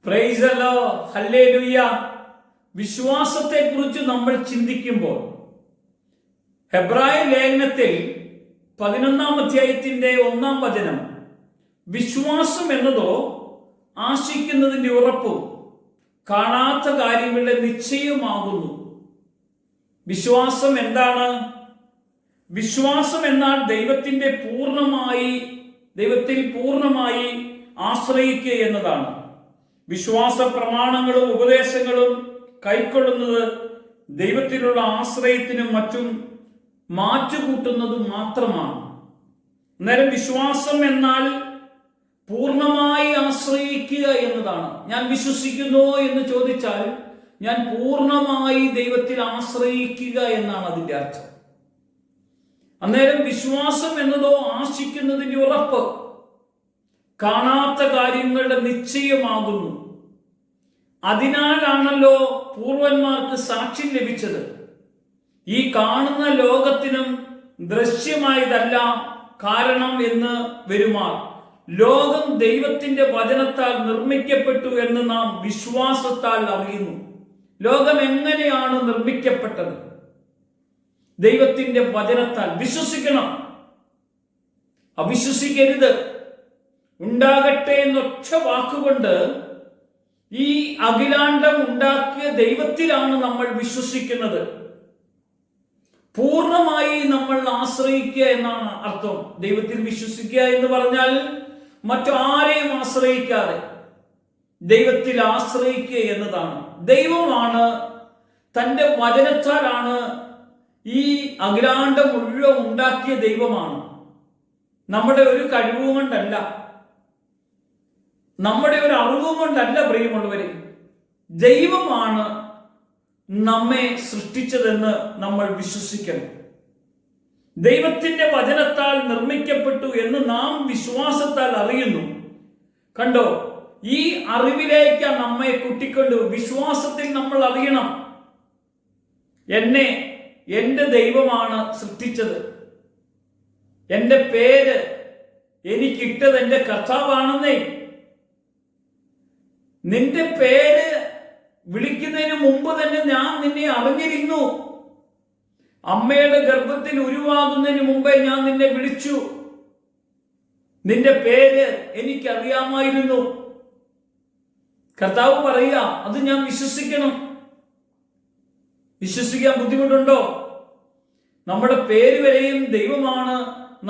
Price the lord, hallelujah. വിശ്വാസത്തെക്കുറിച്ച് നമ്മൾ ചിന്തിക്കുമ്പോൾ ഹെബ്രായ ലേഖനത്തിൽ 11 അധ്യായത്തിന്റെ 1 വചനം, വിശ്വാസം എന്നതോ ആശിക്കുന്നതിന്റെ ഉറപ്പും കാണാത്ത കാര്യങ്ങളുടെ നിശ്ചയമാകുന്നു. വിശ്വാസം എന്താണ്? വിശ്വാസം എന്നാൽ ദൈവത്തിൽ പൂർണ്ണമായി ആശ്രയിക്കുക എന്നതാണ്. വിശ്വാസ പ്രമാണങ്ങളും ഉപദേശങ്ങളും കൈക്കൊള്ളുന്നത് ദൈവത്തിലുള്ള ആശ്രയത്തിനും മറ്റും മാറ്റുകൂട്ടുന്നത് മാത്രമാണ്. അന്നേരം വിശ്വാസം എന്നാൽ പൂർണ്ണമായി ആശ്രയിക്കുക എന്നതാണ്. ഞാൻ വിശ്വസിക്കുന്നു എന്ന് ചോദിച്ചാൽ ഞാൻ പൂർണ്ണമായി ദൈവത്തിൽ ആശ്രയിക്കുക എന്നാണ് അതിന്റെ അർത്ഥം. അന്നേരം വിശ്വാസം എന്നതോ ആശിക്കുന്നതിന്റെ ഉറപ്പ്, കാണാത്ത കാര്യങ്ങളുടെ നിശ്ചയമാകുന്നു. അതിനാലാണല്ലോ പൂർവന്മാർക്ക് സാക്ഷ്യം ലഭിച്ചത്. ഈ കാണുന്ന ലോകത്തിനും ദൃശ്യമായതല്ല കാരണം എന്ന് വരുമാർ ലോകം ദൈവത്തിന്റെ വചനത്താൽ നിർമ്മിക്കപ്പെട്ടു എന്ന് നാം വിശ്വാസത്താൽ അറിയുന്നു. ലോകം എങ്ങനെയാണ് നിർമ്മിക്കപ്പെട്ടത്? ദൈവത്തിന്റെ വചനത്താൽ. വിശ്വസിക്കണം, അവിശ്വസിക്കരുത്. ഉണ്ടാകട്ടെ എന്നൊറ്റ വാക്കുകൊണ്ട് ഈ അഖിലാണ്ടം ഉണ്ടാക്കിയ ദൈവത്തിലാണ് നമ്മൾ വിശ്വസിക്കുന്നത്. പൂർണ്ണമായി നമ്മൾ ആശ്രയിക്കുക എന്നാണ് അർത്ഥം. ദൈവത്തിൽ വിശ്വസിക്കുക എന്ന് പറഞ്ഞാൽ മറ്റാരെയും ആശ്രയിക്കാതെ ദൈവത്തിൽ ആശ്രയിക്കുക എന്നതാണ്. ദൈവമാണ്, തന്റെ വചനത്താലാണ് ഈ അഖിലാണ്ടം മുഴുവൻ ഉണ്ടാക്കിയ ദൈവമാണ്. നമ്മുടെ ഒരു കഴിവ് കൊണ്ടല്ല, നമ്മുടെ ഒരു അറിവ് കൊണ്ടല്ല പ്രിയമുള്ളവരെ. ദൈവമാണ് നമ്മെ സൃഷ്ടിച്ചതെന്ന് നമ്മൾ വിശ്വസിക്കണം. ദൈവത്തിന്റെ വചനത്താൽ നിർമ്മിക്കപ്പെട്ടു എന്ന് നാം വിശ്വാസത്താൽ അറിയുന്നു. കണ്ടോ, ഈ അറിവിലേക്ക് നമ്മെ കൂട്ടിക്കൊണ്ട് വിശ്വാസത്തിൽ നമ്മൾ അറിയണം, എന്നെ എന്റെ ദൈവമാണ് സൃഷ്ടിച്ചത്. എന്റെ പേര് എനിക്കിട്ടത് എന്റെ കർത്താവാണെന്നേ. നിന്റെ പേര് വിളിക്കുന്നതിന് മുമ്പ് തന്നെ ഞാൻ നിന്നെ അറിഞ്ഞിരുന്നു. അമ്മയുടെ ഗർഭത്തിൽ ഉരുവാകുന്നതിന് മുമ്പേ ഞാൻ നിന്നെ വിളിച്ചു. നിന്റെ പേര് എനിക്കറിയാമായിരുന്നു. കർത്താവ് പറയുക, അത് ഞാൻ വിശ്വസിക്കണം. വിശ്വസിക്കാൻ ബുദ്ധിമുട്ടുണ്ടോ? നമ്മുടെ പേര് വരെയും ദൈവമാണ്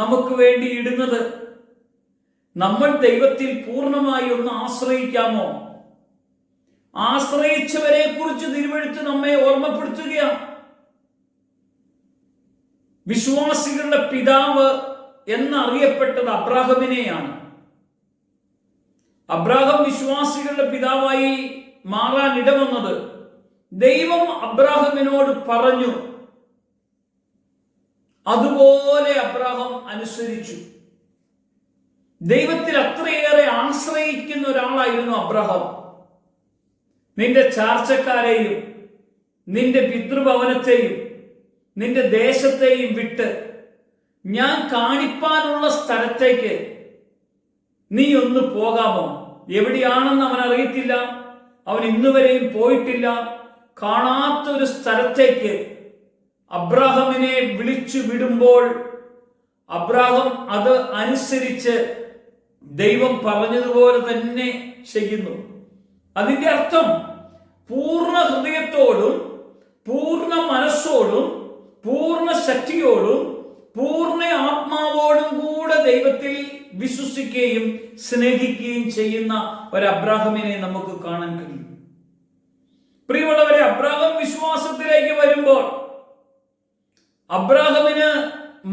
നമുക്ക് വേണ്ടി ഇടുന്നത്. നമ്മൾ ദൈവത്തിൽ പൂർണ്ണമായി ഒന്ന് ആശ്രയിക്കാമോ? ആശ്രയിച്ചവരെ കുറിച്ച് തിരുവെഴുത്ത് നമ്മെ ഓർമ്മപ്പെടുത്തുകയാണ്. വിശ്വാസികളുടെ പിതാവ് എന്നറിയപ്പെട്ടത് അബ്രാഹമിനെയാണ്. അബ്രാഹം വിശ്വാസികളുടെ പിതാവായി മാറാൻ ഇടവന്നത് ദൈവം അബ്രാഹമിനോട് പറഞ്ഞു. അതുപോലെ അബ്രാഹം അനുസരിച്ചു. ദൈവത്തിൽ അത്രയേറെ ആശ്രയിക്കുന്ന ഒരാളായിരുന്നു അബ്രാഹം. നിന്റെ ചാർച്ചക്കാരെയും നിന്റെ പിതൃഭവനത്തെയും നിന്റെ ദേശത്തെയും വിട്ട് ഞാൻ കാണിപ്പാനുള്ള സ്ഥലത്തേക്ക് നീ ഒന്ന് പോകാമോ? എവിടെയാണെന്ന് അവൻ അറിയത്തില്ല, അവൻ ഇന്നുവരെയും പോയിട്ടില്ല. കാണാത്തൊരു സ്ഥലത്തേക്ക് അബ്രാഹമിനെ വിളിച്ചു വിടുമ്പോൾ അബ്രാഹം അത് അനുസരിച്ച് ദൈവം പറഞ്ഞതുപോലെ തന്നെ ചെയ്യുന്നു. അതിന്റെ അർത്ഥം പൂർണ്ണ ഹൃദയത്തോടും പൂർണ്ണ മനസ്സോടും പൂർണ്ണ ശക്തിയോടും പൂർണ്ണ ആത്മാവോടും കൂടെ ദൈവത്തിൽ വിശ്വസിക്കുകയും സ്നേഹിക്കുകയും ചെയ്യുന്ന ഒരു അബ്രാഹമിനെ നമുക്ക് കാണാൻ കഴിയും. പ്രിയമുള്ളവരെ, അബ്രാഹം വിശ്വാസത്തിലേക്ക് വരുമ്പോൾ അബ്രാഹമിന്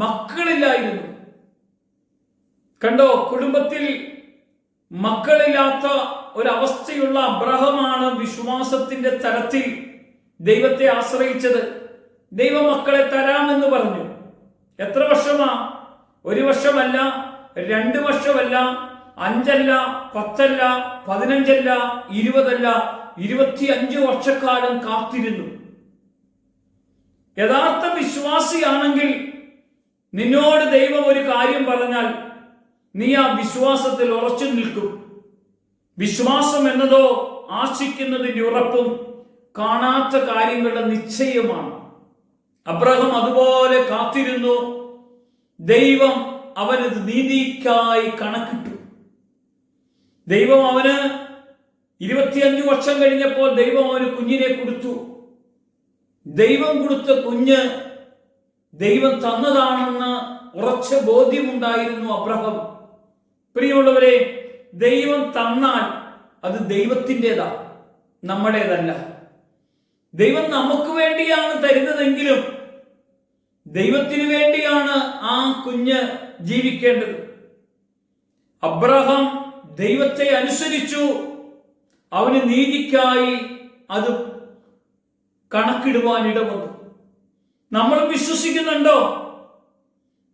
മക്കളില്ലായിരുന്നു. കണ്ടോ, കുടുംബത്തിൽ മക്കളില്ലാത്ത ഒരവസ്ഥയുള്ള അബ്രാഹമാണ് വിശ്വാസത്തിന്റെ തലത്തിൽ ദൈവത്തെ ആശ്രയിച്ചത്. ദൈവം മക്കളെ തരാമെന്ന് പറഞ്ഞു. എത്ര വർഷമാ? 1 വർഷമല്ല, 2 വർഷമല്ല, 5 അല്ല, 10 അല്ല, 15 അല്ല, 20 അല്ല, 25 വർഷക്കാലം കാത്തിരുന്നു. യഥാർത്ഥ വിശ്വാസിയാണെങ്കിൽ നിന്നോട് ദൈവം ഒരു കാര്യം പറഞ്ഞാൽ നീ ആ വിശ്വാസത്തിൽ ഉറച്ചു നിൽക്കും. വിശ്വാസം എന്നതോ ആശിക്കുന്നതിന്റെ ഉറപ്പും കാണാത്ത കാര്യങ്ങളുടെ നിശ്ചയമാണ്. അബ്രഹാം അതുപോലെ കാത്തിരുന്നു. ദൈവം അവന് നീതിക്കായി കണക്കിട്ടു. ദൈവം അവന് 25 വർഷം കഴിഞ്ഞപ്പോൾ ദൈവം അവന് കുഞ്ഞിനെ കൊടുത്തു. ദൈവം കൊടുത്ത കുഞ്ഞ് ദൈവം തന്നതാണെന്ന് ഉറച്ച ബോധ്യമുണ്ടായിരുന്നു അബ്രഹാം. പ്രിയമുള്ളവരെ, ദൈവം തന്നാൽ അത് ദൈവത്തിൻ്റെതാ, നമ്മുടേതല്ല. ദൈവം നമുക്ക് വേണ്ടിയാണ് തരുന്നതെങ്കിലും ദൈവത്തിന് വേണ്ടിയാണ് ആ കുഞ്ഞ് ജീവിക്കേണ്ടത്. അബ്രഹാം ദൈവത്തെ അനുസരിച്ചു. അവന് നീതിക്കായി അത് കണക്കിടുവാൻ ഇടവന്നു. നമ്മളും വിശ്വസിക്കുന്നുണ്ടോ?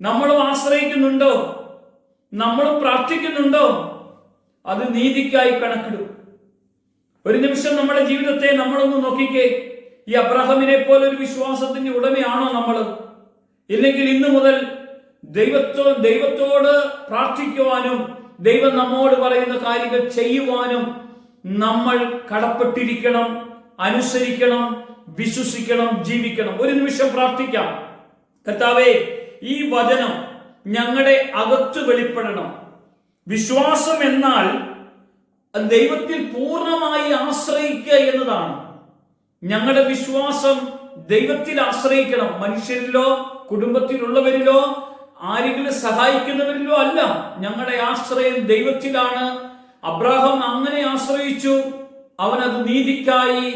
നമ്മളും ആശ്രയിക്കുന്നുണ്ടോ? നമ്മളും പ്രാർത്ഥിക്കുന്നുണ്ടോ? അത് നീതിക്കായി കണക്കിടും. ഒരു നിമിഷം നമ്മുടെ ജീവിതത്തെ നമ്മളൊന്ന് നോക്കിക്കേ. ഈ അബ്രഹാമിനെ പോലെ ഒരു വിശ്വാസത്തിന്റെ ഉടമയാണോ നമ്മൾ? ഇല്ലെങ്കിൽ ഇന്നു മുതൽ ദൈവത്തോട് പ്രാർത്ഥിക്കുവാനും ദൈവം നമ്മോട് പറയുന്ന കാര്യങ്ങൾ ചെയ്യുവാനും നമ്മൾ കടപ്പെട്ടിരിക്കണം, അനുസരിക്കണം, വിശ്വസിക്കണം, ജീവിക്കണം. ഒരു നിമിഷം പ്രാർത്ഥിക്കാം. കർത്താവേ, ഈ വചനം ഞങ്ങളുടെ അകത്ത് വെളിപ്പെടണം. വിശ്വാസം എന്നാൽ ദൈവത്തിൽ പൂർണ്ണമായി ആശ്രയിക്കുക എന്നതാണ്. ഞങ്ങളുടെ വിശ്വാസം ദൈവത്തിൽ ആശ്രയിക്കണം. മനുഷ്യരിലോ കുടുംബത്തിലുള്ളവരിലോ ആരെങ്കിലും സഹായിക്കുന്നവരിലോ അല്ല. ഞങ്ങളുടെ ആശ്രയം ദൈവത്തിലാണ്. അബ്രഹാം അങ്ങനെ ആശ്രയിച്ചു. അവനത് നീതിക്കായി,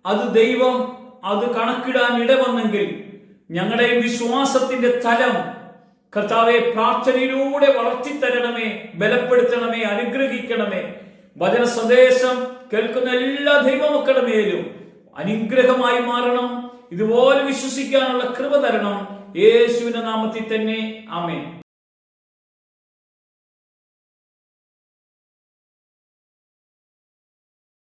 അത് ദൈവം അത് കണക്കിടാൻ ഇടവന്നെങ്കിൽ ഞങ്ങളുടെ വിശ്വാസത്തിന്റെ തലം കർത്താവെ പ്രാർത്ഥനയിലൂടെ വളർത്തിത്തരണമേ, ബലപ്പെടുത്തണമേ, അനുഗ്രഹിക്കണമേ. വചന സന്ദേശം കേൾക്കുന്ന എല്ലാ ദൈവമക്കളുടെ മേലും അനുഗ്രഹമായി മാറണം. ഇതുപോലെ വിശ്വസിക്കാനുള്ള കൃപ തരണം. യേശുവിന്റെ നാമത്തിൽ തന്നെ ആമേൻ.